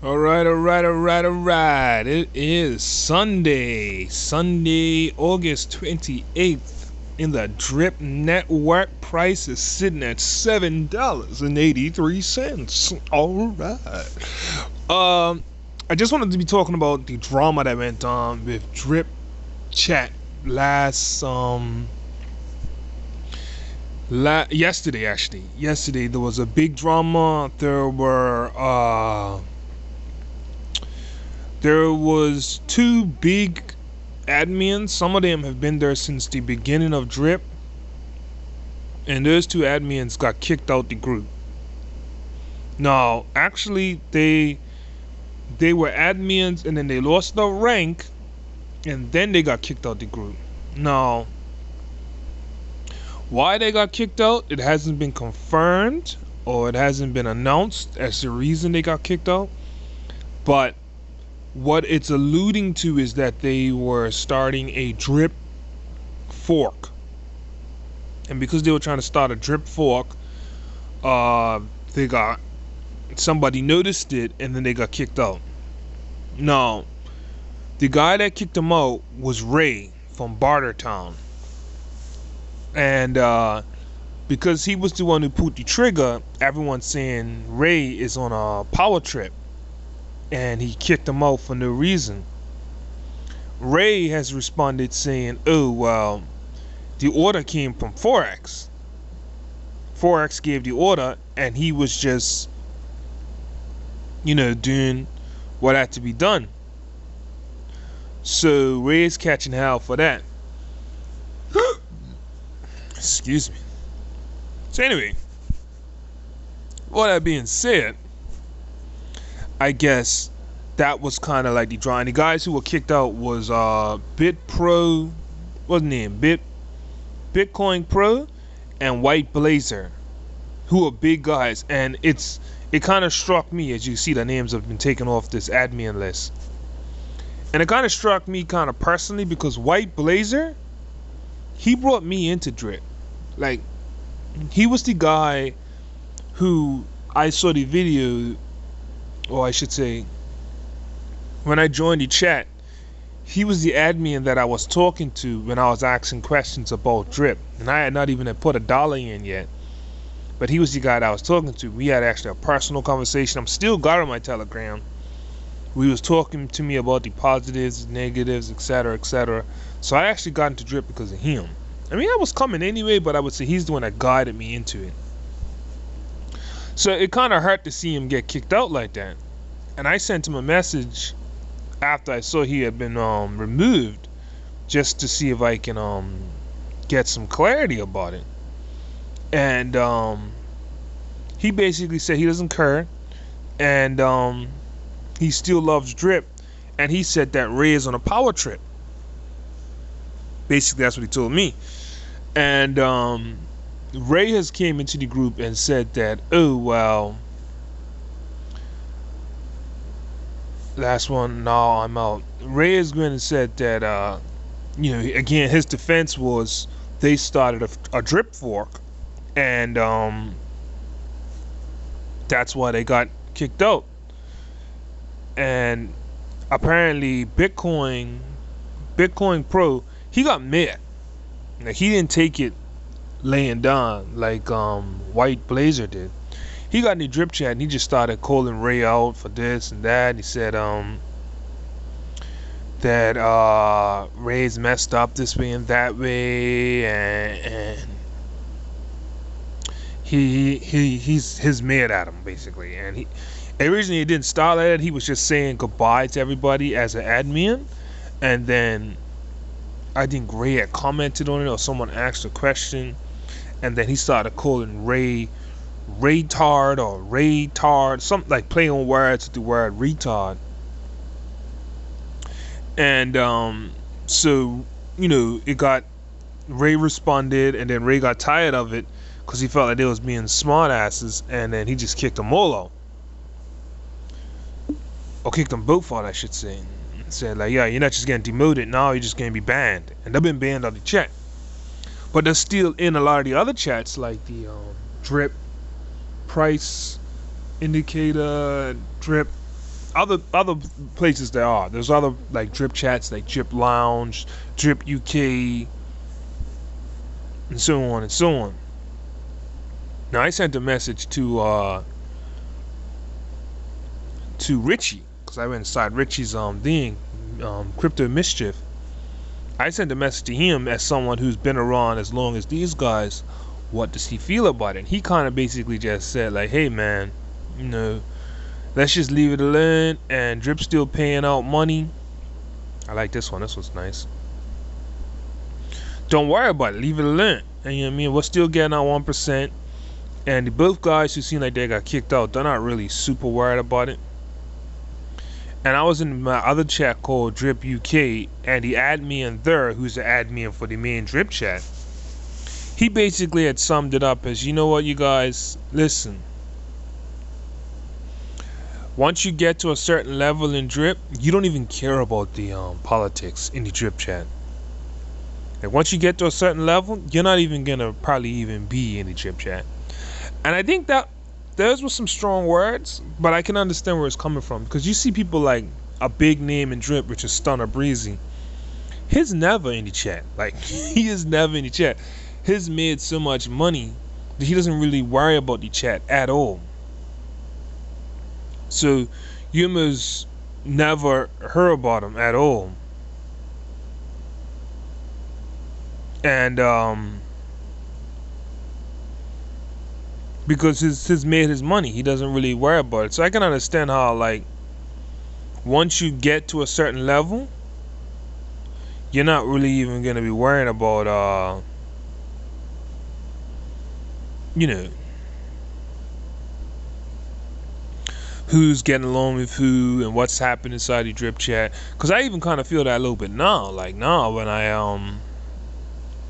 All right. It is Sunday, August 28th. In the Drip Network, price is sitting at $7.83. All right. I just wanted to be talking about the drama that went on with Drip Chat last yesterday. Actually, yesterday there was a big drama. There was two big admins. Some of them have been there since the beginning of Drip, and those two admins got kicked out the group. Now, actually, they were admins, and then they lost the rank, and then they got kicked out the group. Now, why they got kicked out, it hasn't been confirmed, or it hasn't been announced as the reason they got kicked out. But what it's alluding to is that they were starting a Drip fork, and because they were trying to start a Drip fork, somebody noticed it, and then they got kicked out. Now, the guy that kicked them out was Ray from Bartertown, and because he was the one who pulled the trigger, everyone's saying Ray is on a power trip, and he kicked him out for no reason. Ray has responded saying, "Oh well, the order came from Forex. Forex gave the order, and he was just, doing what had to be done." So Ray's catching hell for that. Excuse me. So anyway, all that being said, I guess that was kind of like the draw. And the guys who were kicked out was BitPro, what's his name? Bitcoin Pro and White Blazer, who are big guys. And it kind of struck me, as you see the names have been taken off this admin list. And it kind of struck me kind of personally because White Blazer, he brought me into Drip. Like, he was the guy who I saw the video, or I should say, when I joined the chat, he was the admin that I was talking to when I was asking questions about Drip. And I had not even put $1 in yet. But he was the guy that I was talking to. We had actually a personal conversation. I'm still got on my Telegram. We was talking to me about the positives, negatives, etc., etc. So I actually got into Drip because of him. I mean, I was coming anyway, but I would say he's the one that guided me into it. So it kind of hurt to see him get kicked out like that. And I sent him a message after I saw he had been removed, just to see if I can get some clarity about it. And he basically said he doesn't care, and he still loves Drip, and he said that Ray is on a power trip. Basically, that's what he told me. And Ray has came into the group and said that, oh well, last one, no, I'm out. Ray has gone and said that again, his defense was they started a Drip fork, and that's why they got kicked out. And apparently Bitcoin Pro, he got mad. Like, he didn't take it laying down like White Blazer did. He got in the Drip chat and he just started calling Ray out for this and that. He said that Ray's messed up this way and that way, and he's mad at him basically. And he originally didn't start at it. He was just saying goodbye to everybody as an admin, and then I think Ray had commented on it, or someone asked a question, and then he started calling Ray Raytard or Raytard, something like playing on words with the word retard. And so it got, Ray responded, and then Ray got tired of it because he felt like they was being smart asses, and then he just kicked them all out, or kicked them both out, I should say. Said like, yeah, you're not just getting demoted, now you're just gonna be banned. And they've been banned out of the chat, but they're still in a lot of the other chats, like the Drip price indicator, Drip other places there are. There's other like drip chats like Drip Lounge, Drip UK, and so on and so on. Now I sent a message to Richie because I went inside Richie's thing, Crypto Mischief. I sent a message to him as someone who's been around as long as these guys. What does he feel about it? He kind of basically just said like, hey man, you know, let's just leave it alone. And Drip's still paying out money. I like this one. This one's nice. Don't worry about it. Leave it alone. And you know what I mean? We're still getting our 1%. And the both guys who seem like they got kicked out, they're not really super worried about it. And I was in my other chat called Drip UK, and the admin there, who's the admin for the main Drip chat, he basically had summed it up as, you know what, you guys, listen. Once you get to a certain level in Drip, you don't even care about the politics in the Drip chat. Like once you get to a certain level, you're not even gonna probably even be in the Drip chat. And I think that those were some strong words, but I can understand where it's coming from, because you see people like a big name in Drip, which is Stunner Breezy. He's never in the chat. Like he is never in the chat. He's made so much money that he doesn't really worry about the chat at all. So you almost never heard about him at all. And because he's made his money, he doesn't really worry about it. So I can understand how, like, once you get to a certain level, you're not really even gonna be worrying about you know, who's getting along with who and what's happening inside the Drip chat. Because I even kind of feel that a little bit now. Like now when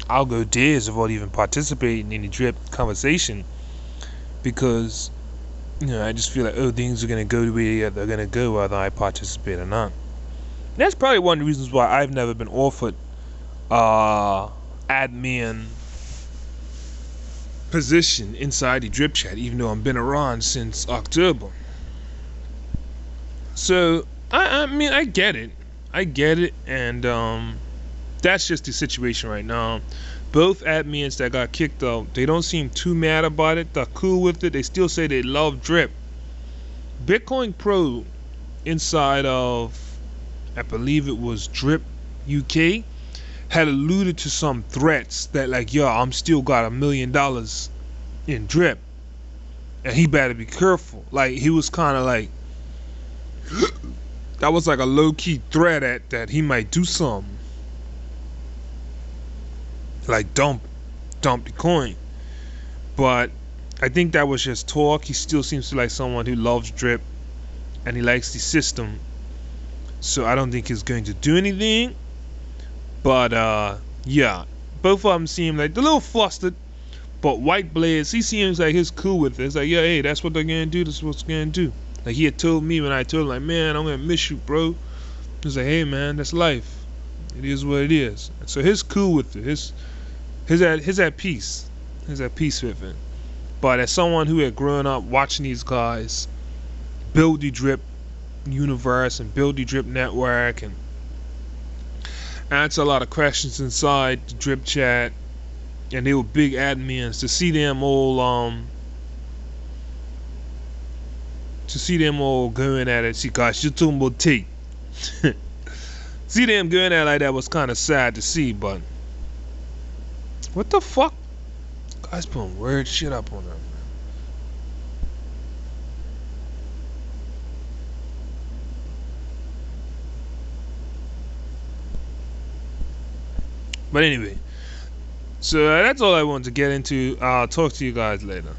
I'll go days without even participating in the Drip conversation, because you know I just feel like, oh, things are gonna go the way they're gonna go whether I participate or not. That's probably one of the reasons why I've never been offered admin position inside the Drip chat, even though I've been around since October. So I mean I get it, and that's just the situation right now. Both admins that got kicked out, they don't seem too mad about it. They're cool with it. They still say they love Drip. Bitcoin Pro inside of, I believe it was Drip UK, had alluded to some threats that like, yo, I'm still got $1 million in Drip, and he better be careful. Like he was kind of like, that was like a low-key threat that he might do something. Like dump the coin. But I think that was just talk. He still seems to like someone who loves Drip and he likes the system. So I don't think he's going to do anything. But yeah, both of them seem like they're a little flustered. But White Blaze, he seems like he's cool with it. It's like, yeah, hey, that's what they're gonna do. This is what's gonna do. Like he had told me when I told him, like, man, I'm gonna miss you, bro. He's like, hey, man, that's life. It is what it is. So he's cool with it. He's at peace. He's at peace with it. But as someone who had grown up watching these guys build the Drip universe and build the Drip network and answer a lot of questions inside the Drip chat, and they were big admins, to see them all going at it. See, gosh, you're talking about tape. See them going at it like that was kind of sad to see, but what the fuck? Guys putting weird shit up on them. But anyway, so that's all I wanted to get into. I'll talk to you guys later.